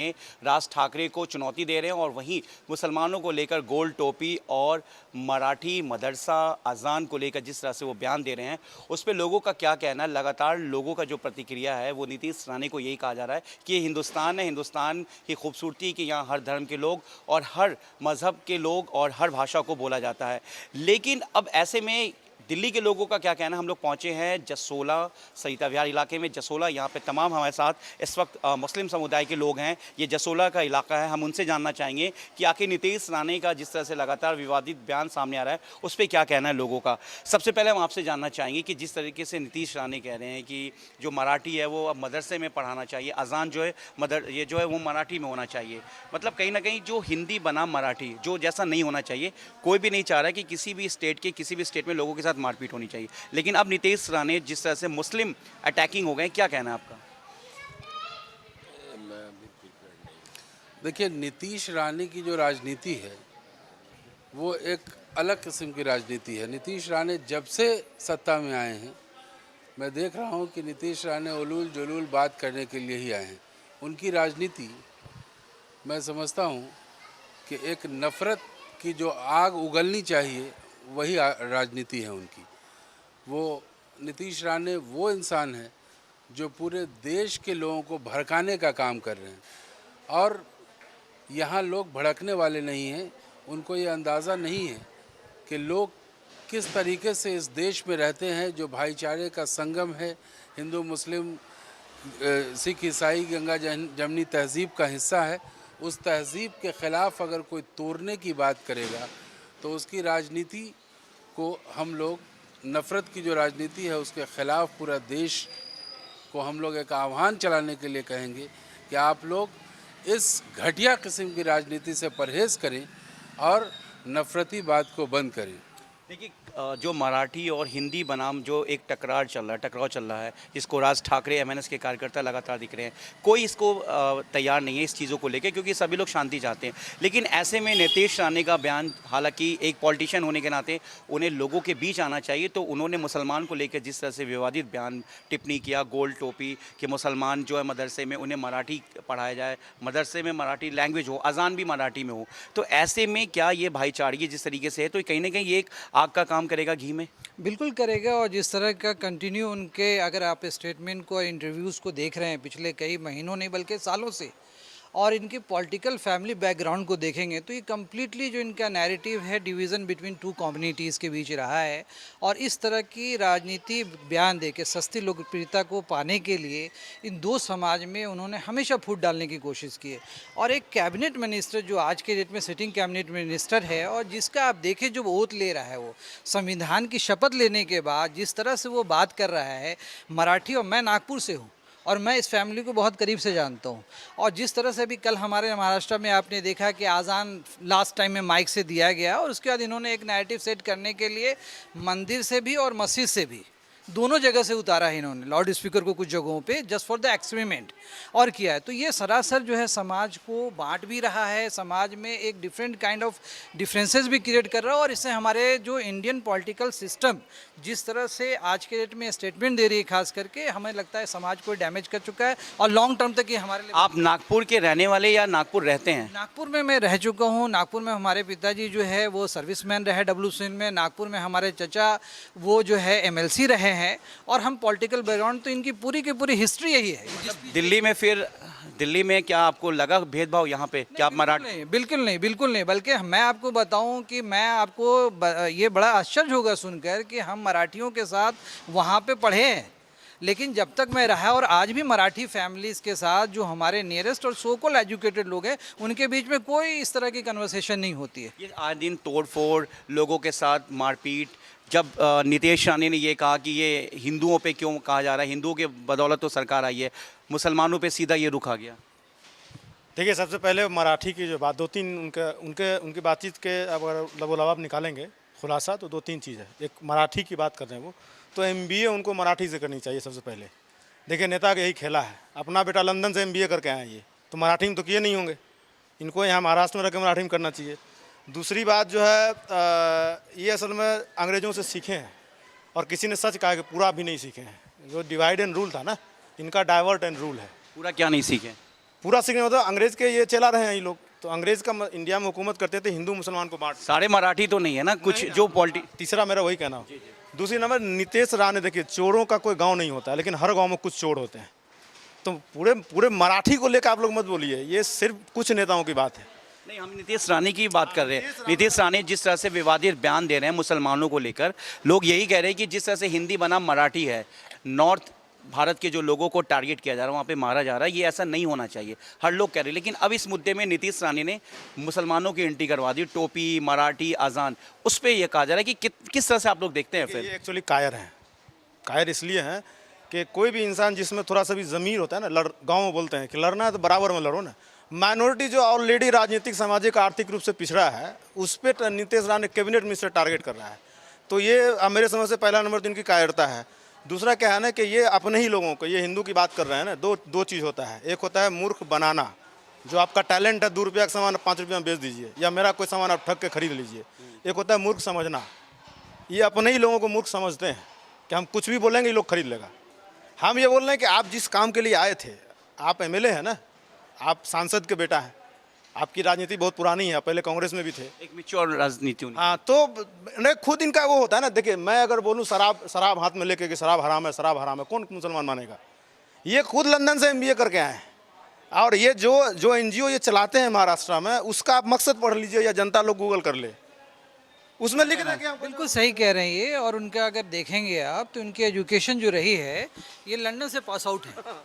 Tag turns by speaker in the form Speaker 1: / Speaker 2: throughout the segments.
Speaker 1: राज ठाकरे को चुनौती दे रहे हैं और वहीं मुसलमानों को लेकर गोल टोपी और मराठी मदरसा अजान को लेकर जिस तरह से वो बयान दे रहे हैं उस पर लोगों का क्या कहना है। लगातार लोगों का जो प्रतिक्रिया है वो नीतीश राणे को यही कहा जा रहा है कि ये हिंदुस्तान है, हिंदुस्तान की खूबसूरती कि यहाँ हर धर्म के लोग और हर मज़हब के लोग और हर भाषा को बोला जाता है। लेकिन अब ऐसे में दिल्ली के लोगों का क्या कहना है। हम लोग पहुंचे हैं जसोला सरिता विहार इलाके में। जसोला यहाँ पे तमाम हमारे साथ इस वक्त मुस्लिम समुदाय के लोग हैं। ये जसोला का इलाका है। हम उनसे जानना चाहेंगे कि आखिर नीतीश राणे का जिस तरह से लगातार विवादित बयान सामने आ रहा है उस पर क्या कहना है लोगों का। सबसे पहले हम आपसे जानना चाहेंगे कि जिस तरीके से नीतीश राणे कह रहे हैं कि जो मराठी है वो अब मदरसे में पढ़ाना चाहिए, अजान जो है ये जो है वो मराठी में होना चाहिए। मतलब कहीं ना कहीं जो हिंदी बनाम मराठी जो जैसा नहीं होना चाहिए, कोई भी नहीं चाह रहा है कि किसी भी स्टेट में लोगों के साथ मारपीट होनी चाहिए। लेकिन अब नीतीश राणे जिस तरह से मुस्लिम अटैकिंग हो गए, क्या कहना है आपका?
Speaker 2: देखिए, नीतीश राणे की जो राजनीति है वो एक अलग किस्म की राजनीति है। नीतीश राणे जब से सत्ता में आए हैं मैं देख रहा हूं कि नीतीश राणे उलूल जुलूल बात करने के लिए ही आए हैं। उनकी राजनीति मैं समझता हूं कि एक नफ़रत की जो आग उगलनी चाहिए वही राजनीति है उनकी। वो नीतीश राणे वो इंसान है जो पूरे देश के लोगों को भड़काने का काम कर रहे हैं और यहाँ लोग भड़कने वाले नहीं हैं। उनको ये अंदाज़ा नहीं है कि लोग किस तरीके से इस देश में रहते हैं जो भाईचारे का संगम है। हिंदू मुस्लिम सिख ईसाई गंगा जमनी तहज़ीब का हिस्सा है। उस तहज़ीब के ख़िलाफ़ अगर कोई तोड़ने की बात करेगा तो उसकी राजनीति को हम लोग, नफ़रत की जो राजनीति है उसके ख़िलाफ़ पूरा देश को हम लोग एक आह्वान चलाने के लिए कहेंगे कि आप लोग इस घटिया किस्म की राजनीति से परहेज़ करें और नफ़रती बात को बंद करें।
Speaker 1: देखिए, जो मराठी और हिंदी बनाम जो एक टकराव चल रहा है जिसको राज ठाकरे एमएनएस के कार्यकर्ता लगातार दिख रहे हैं, कोई इसको तैयार नहीं है इस चीज़ों को लेकर, क्योंकि सभी लोग शांति चाहते हैं। लेकिन ऐसे में नीतीश राणे का बयान, हालांकि एक पॉलिटिशियन होने के नाते उन्हें लोगों के बीच आना चाहिए, तो उन्होंने मुसलमान को लेकर जिस तरह से विवादित बयान टिप्पणी किया, गोल टोपी कि मुसलमान जो है मदरसे में उन्हें मराठी पढ़ाया जाए, मदरसे में मराठी लैंग्वेज हो, अजान भी मराठी में हो, तो ऐसे में क्या ये भाईचारगी जिस तरीके से है तो कहीं ना कहीं ये एक आग का काम करेगा घी में?
Speaker 3: बिल्कुल करेगा। और जिस तरह का कंटिन्यू उनके, अगर आप स्टेटमेंट को और इंटरव्यूज़ को देख रहे हैं पिछले कई महीनों नहीं बल्कि सालों से, और इनकी पॉलिटिकल फैमिली बैकग्राउंड को देखेंगे तो ये कम्प्लीटली जो इनका नैरेटिव है डिवीज़न बिटवीन टू कम्युनिटीज़ के बीच रहा है। और इस तरह की राजनीति बयान दे के सस्ती लोकप्रियता को पाने के लिए इन दो समाज में उन्होंने हमेशा फूट डालने की कोशिश की है। और एक कैबिनेट मिनिस्टर जो आज के डेट में सिटिंग कैबिनेट मिनिस्टर है और जिसका आप देखें जो ओथ ले रहा है, वो संविधान की शपथ लेने के बाद जिस तरह से वो बात कर रहा है मराठी, और मैं नागपुर से हूँ और मैं इस फैमिली को बहुत करीब से जानता हूँ। और जिस तरह से अभी कल हमारे महाराष्ट्र में आपने देखा कि आज़ान लास्ट टाइम में माइक से दिया गया और उसके बाद इन्होंने एक नैरेटिव सेट करने के लिए मंदिर से भी और मस्जिद से भी दोनों जगह से उतारा है इन्होंने लाउड स्पीकर को कुछ जगहों पे जस्ट फॉर द एक्सपेरिमेंट और किया है। तो ये सरासर जो है समाज को बांट भी रहा है, समाज में एक डिफरेंट काइंड ऑफ डिफरेंसेस भी क्रिएट कर रहा है। और इससे हमारे जो इंडियन पॉलिटिकल सिस्टम जिस तरह से आज के डेट में स्टेटमेंट दे रही है, खास करके हमें लगता है समाज को डैमेज कर चुका है और लॉन्ग टर्म तक ये हमारे लिए।
Speaker 1: आप नागपुर के रहने वाले या नागपुर रहते हैं?
Speaker 3: नागपुर में मैं रह चुका हूँ। नागपुर में हमारे पिताजी जो है वो सर्विसमैन रहे डब्ल्यूसीएल में। नागपुर में हमारे चचा वो जो है एमएलसी रहे हैं और हम पॉलिटिकल बैकग्राउंड, तो इनकी पूरी की पूरी हिस्ट्री यही है।
Speaker 1: दिल्ली में क्या आपको लगा भेदभाव यहाँ पे? क्या आप मराठी?
Speaker 3: नहीं, बिल्कुल नहीं। बल्कि मैं आपको बताऊं कि मैं आपको ये बड़ा आश्चर्य होगा सुनकर कि हम मराठियों के साथ वहाँ पे पढ़े हैं, लेकिन जब तक मैं रहा और आज भी मराठी फैमिलीज़ के साथ जो हमारे नियरेस्ट और सो कॉल्ड एजुकेटेड लोग हैं उनके बीच में कोई इस तरह की कन्वर्सेशन नहीं होती है।
Speaker 1: ये आए दिन तोड़फोड़, लोगों के साथ मारपीट, जब नीतीश राणे ने ये कहा कि ये हिंदुओं पे क्यों कहा जा रहा है, हिंदुओं के बदौलत तो सरकार आई है, मुसलमानों पे सीधा ये रुख आ गया।
Speaker 4: देखिए, सबसे पहले मराठी की जो बात, दो तीन उनकी बातचीत के अगर लबोलबाब निकालेंगे खुलासा तो दो तीन चीज़ है। एक, मराठी की बात कर रहे हैं वो, तो एमबीए उनको मराठी से करनी चाहिए सबसे पहले। देखिए, नेता का यही खेला है। अपना बेटा लंदन से एमबीए करके आए, ये तो मराठी में तो किए नहीं होंगे, इनको यहाँ महाराष्ट्र में रह के मराठी में करना चाहिए। दूसरी बात जो है, ये असल में अंग्रेज़ों से सीखे हैं और किसी ने सच कहा कि पूरा भी नहीं सीखे हैं। जो डिवाइड एंड रूल था ना, इनका डाइवर्ट एंड रूल है।
Speaker 1: पूरा क्या नहीं सीखे?
Speaker 4: पूरा सीखने मतलब अंग्रेज के ये चला रहे हैं ये लोग। तो अंग्रेज का इंडिया में हुकूमत करते थे, हिंदू मुसलमान को बांट।
Speaker 1: सारे मराठी तो नहीं है ना, कुछ जो पॉलिटी।
Speaker 4: तीसरा मेरा वही कहना। दूसरी नंबर नीतीश राणे, देखिए चोरों का कोई गांव नहीं होता है, लेकिन हर गांव में कुछ चोर होते हैं। तो पूरे पूरे मराठी को लेकर आप लोग मत बोलिए, ये सिर्फ कुछ नेताओं की बात है।
Speaker 1: नहीं, हम नीतीश राणे की बात कर रहे हैं। नीतीश राणे जिस तरह से विवादित बयान दे रहे हैं मुसलमानों को लेकर, लोग यही कह रहे हैं कि जिस तरह से हिंदी बनाम मराठी है, नॉर्थ भारत के जो लोगों को टारगेट किया जा रहा है, वहाँ पे मारा जा रहा है, ये ऐसा नहीं होना चाहिए, हर लोग कह रहे हैं। लेकिन अब इस मुद्दे में नीतीश राणे ने मुसलमानों की एंट्री करवा दी, टोपी, मराठी, अजान, उस पर यह कहा जा रहा है कि किस तरह से आप लोग देखते हैं फिर?
Speaker 4: ये एक्चुअली कायर हैं। कायर इसलिए हैं कि कोई भी इंसान जिसमें थोड़ा सा भी ज़मीर होता है ना, गाँव में बोलते हैं कि लड़ना है तो बराबर में लड़ो ना। माइनॉरिटी जो ऑलरेडी राजनीतिक, सामाजिक, आर्थिक रूप से पिछड़ा है, उस पर Nitish Rane cabinet minister target कर रहा है। तो ये मेरे समझ से पहला नंबर तो इनकी कायरता है। दूसरा क्या है ना कि ये अपने ही लोगों को, ये हिंदू की बात कर रहे हैं ना, दो चीज़ होता है। एक होता है मूर्ख बनाना, जो आपका टैलेंट है, 2 रुपया का सामान 5 रुपया में बेच दीजिए, या मेरा कोई सामान आप ठग के खरीद लीजिए। एक होता है मूर्ख समझना, ये अपने ही लोगों को मूर्ख समझते हैं कि हम कुछ भी बोलेंगे ये लोग खरीद लेगा। हम ये बोल रहे हैं कि आप जिस काम के लिए आए थे, आप एमएलए हैं ना, आप सांसद के बेटा हैं, आपकी राजनीति बहुत पुरानी है, आप पहले कांग्रेस में भी थे,
Speaker 1: एक मिच्योर राजनीति होनी।
Speaker 4: हाँ। तो नहीं, खुद इनका वो होता है ना, देखिए मैं अगर बोलूँ शराब हाथ में लेके कि शराब हराम है, कौन मुसलमान मानेगा? ये खुद लंदन से एमबीए करके आए हैं, और ये जो एनजीओ ये चलाते हैं महाराष्ट्र में, उसका आप मकसद पढ़ लीजिए या जनता लोग गूगल कर ले, उसमें लिख रहा है क्या?
Speaker 3: बिल्कुल सही कह रहे हैं ये। और उनका अगर देखेंगे आप तो उनकी एजुकेशन जो रही है, ये लंदन से पास आउट है।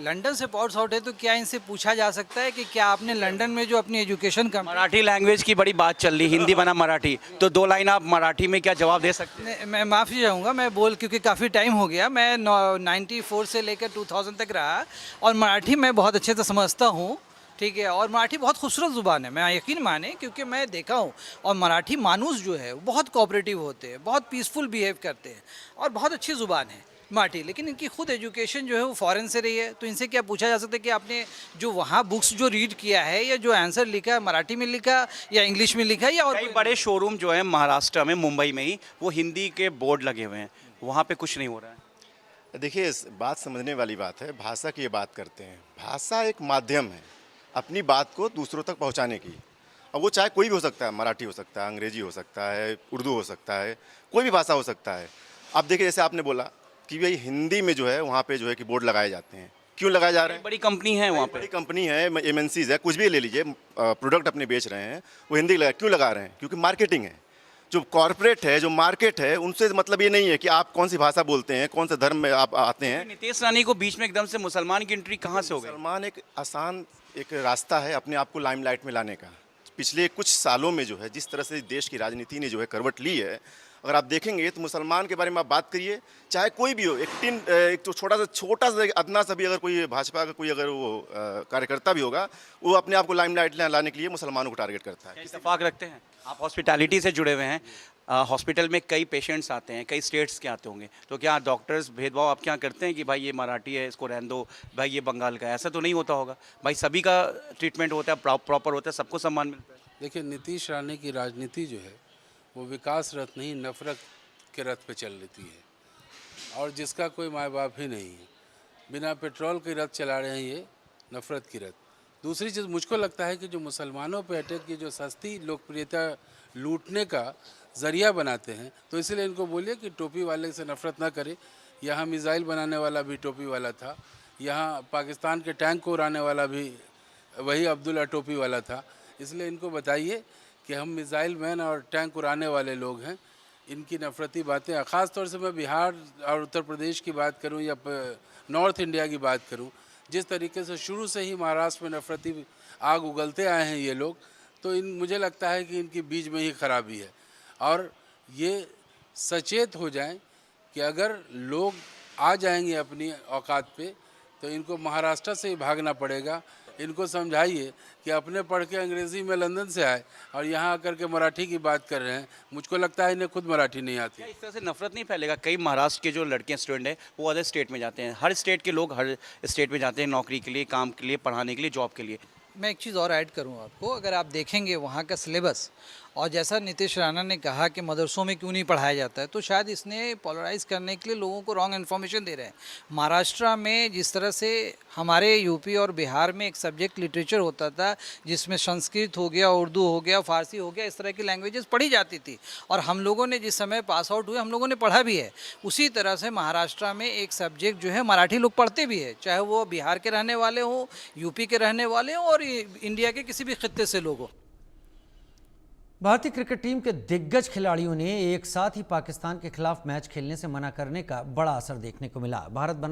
Speaker 3: लंदन से पास आउट है, तो क्या इनसे पूछा जा सकता है कि क्या आपने लंदन में जो अपनी एजुकेशन का
Speaker 1: मराठी लैंग्वेज की बड़ी बात चल रही, हिंदी बना मराठी, तो 2 लाइन आप मराठी में क्या जवाब दे सकते हैं?
Speaker 3: मैं माफ़ी चाहूँगा, मैं क्योंकि काफ़ी टाइम हो गया, मैं 94 से लेकर 2000 तक रहा, और मराठी मैं बहुत अच्छे से समझता हूँ, ठीक है। और मराठी बहुत खूबसूरत ज़ुबान है, मैं यकीन माने, क्योंकि मैं देखा हूँ। और मराठी मानूस जो है वो बहुत कोऑपरेटिव होते हैं, बहुत पीसफुल बिहेव करते हैं, और बहुत अच्छी ज़ुबान है मराठी। लेकिन इनकी खुद एजुकेशन जो है वो फॉरेन से रही है, तो इनसे क्या पूछा जा सकता है कि आपने जो वहाँ बुक्स जो रीड किया है, या जो आंसर लिखा है, मराठी में लिखा या इंग्लिश में लिखा, या और
Speaker 1: कई बड़े शोरूम जो है महाराष्ट्र में, मुंबई में ही, वो हिंदी के बोर्ड लगे हुए हैं, वहाँ पे कुछ नहीं हो रहा है।
Speaker 5: देखिए, इस बात समझने वाली बात है। भाषा की ये बात करते हैं, भाषा एक माध्यम है अपनी बात को दूसरों तक पहुंचाने की। अब वो चाहे कोई भी हो सकता है, मराठी हो सकता है, अंग्रेजी हो सकता है, उर्दू हो सकता है, कोई भी भाषा हो सकता है। अब देखिए, जैसे आपने बोला कि भाई हिंदी में जो है वहाँ पे जो है कि बोर्ड लगाए जाते हैं, क्यों लगाए जा रहे हैं?
Speaker 1: बड़ी कंपनी है वहाँ पे,
Speaker 5: बड़ी कंपनी है, एमएनसीज है, कुछ भी ले लीजिए, प्रोडक्ट अपने बेच रहे हैं, वो हिंदी क्यों लगा रहे हैं? क्योंकि मार्केटिंग है। जो कॉर्पोरेट है, जो मार्केट है, उनसे मतलब ये नहीं है कि आप कौन सी भाषा बोलते हैं, कौन से धर्म में आप आते हैं।
Speaker 1: नीतीश राणे को बीच में एकदम से मुसलमान की एंट्री कहाँ से हो गई?
Speaker 5: मुसलमान एक आसान एक रास्ता है अपने आप को लाइमलाइट में लाने का। पिछले कुछ सालों में जो है जिस तरह से देश की राजनीति ने जो है करवट ली है, अगर आप देखेंगे तो मुसलमान के बारे में आप बात करिए, चाहे कोई भी हो, एक तो छोटा सा अदना सा भी अगर कोई भाजपा का कोई अगर वो कार्यकर्ता भी होगा, वो अपने आप को लाइमलाइट लाने के लिए मुसलमानों को टारगेट करता है।
Speaker 1: इत्तेफाक रखते हैं आप, हॉस्पिटैलिटी से जुड़े हुए हैं, हॉस्पिटल में कई पेशेंट्स आते हैं, कई स्टेट्स के आते होंगे, तो क्या डॉक्टर्स भेदभाव आप क्या करते हैं कि भाई ये मराठी है इसको रहने दो, भाई ये बंगाल का है? ऐसा तो नहीं होता होगा भाई, सभी का ट्रीटमेंट होता है, प्रॉपर होता है, सबको सम्मान मिलता है।
Speaker 2: देखिए, नीतीश राणे की राजनीति जो है वो विकास रथ नहीं, नफरत के रथ पे चल रही है, और जिसका कोई माँ बाप ही नहीं है। बिना पेट्रोल के रथ चला रहे हैं ये, नफरत की रथ। दूसरी चीज़ मुझको लगता है कि जो मुसलमानों पे अटैक की जो सस्ती लोकप्रियता लूटने का ज़रिया बनाते हैं, तो इसलिए इनको बोलिए कि टोपी वाले से नफरत ना करें। यहाँ मिसाइल बनाने वाला भी टोपी वाला था, यहाँ पाकिस्तान के टैंक को उड़ाने वाला भी वही अब्दुल्ला टोपी वाला था। इसलिए इनको बताइए कि हम मिसाइल मैन और टैंक उड़ाने वाले लोग हैं। इनकी नफरती बातें, ख़ास तौर से मैं बिहार और उत्तर प्रदेश की बात करूं या नॉर्थ इंडिया की बात करूं, जिस तरीके से शुरू से ही महाराष्ट्र में नफरती आग उगलते आए हैं ये लोग, तो मुझे लगता है कि इनकी बीज में ही खराबी है। और ये सचेत हो जाएं कि अगर लोग आ जाएंगे अपनी औकात पे, तो इनको महाराष्ट्र से ही भागना पड़ेगा। इनको समझाइए कि अपने पढ़ के अंग्रेज़ी में लंदन से आए और यहाँ आकर के मराठी की बात कर रहे हैं। मुझको लगता है इन्हें खुद मराठी नहीं आती।
Speaker 1: इस तरह से नफरत नहीं फैलेगा? कई महाराष्ट्र के जो लड़के स्टूडेंट हैं वो अदर स्टेट में जाते हैं, हर स्टेट के लोग हर स्टेट में जाते हैं नौकरी के लिए, काम के लिए, पढ़ाने के लिए, जॉब के लिए।
Speaker 3: मैं एक चीज़ और ऐड करूं आपको, अगर आप देखेंगे वहाँ का सिलेबस और जैसा नीतीश राणा ने कहा कि मदरसों में क्यों नहीं पढ़ाया जाता है, तो शायद इसने पोलराइज करने के लिए लोगों को रॉन्ग इन्फॉर्मेशन दे रहे हैं। महाराष्ट्र में जिस तरह से हमारे यूपी और बिहार में एक सब्जेक्ट लिटरेचर होता था जिसमें संस्कृत हो गया, उर्दू हो गया, फारसी हो गया, इस तरह की लैंग्वेजेस पढ़ी जाती थी और हम लोगों ने जिस समय पास आउट हुए हम लोगों ने पढ़ा भी है। उसी तरह से महाराष्ट्र में एक सब्जेक्ट जो है मराठी लोग पढ़ते भी है, चाहे वो बिहार के रहने वाले हों, यूपी के रहने वाले हों और इंडिया के किसी भी खित्ते से लोग हों।
Speaker 6: भारतीय क्रिकेट टीम के दिग्गज खिलाड़ियों ने एक साथ ही पाकिस्तान के खिलाफ मैच खेलने से मना करने का बड़ा असर देखने को मिला। भारत